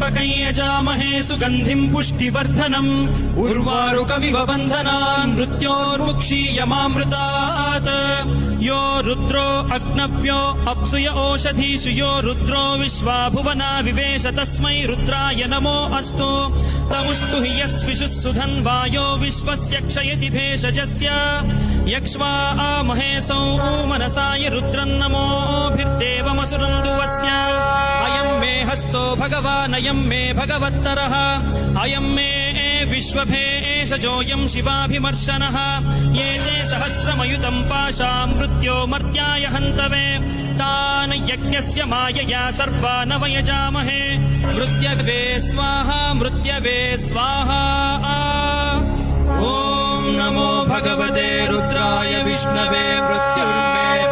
त्र्यम्बकं यजामहे सुगन्धिं पुष्टिवर्धनम् उर्वारुकमिव बन्धनान् मृत्योर्मुक्षीयमामृतात् यो रुद्रो अग्नव्यो अप्सुय ओषधीषु यो रुद्रो विश्वा भुवना विवेश तस्मै रुद्राय नमो अस्तु तमुष्टु हि यस्विषुः सुधन्वायो विश्वस्य क्षयति भेषजस्य यक्ष्वा आमहे सौ मनसाय रुद्रन्नमोभिर्देवमसुरं दुवस्य अयं मे हस्तो भगवान् अयं मे भगवत्तरः अयं मे विश्वभेषजोऽयं शिवाभिमर्शनः ये ते सहस्रमयुतं पाशां मृत्यो मर्त्याय हन्तवे तान् यज्ञस्य मायया सर्वान् वयजामहे मृत्यवे स्वाहा मृत्यवे स्वाहा ॐ नमो भगवते रुद्राय विष्णवे मृत्युर्मे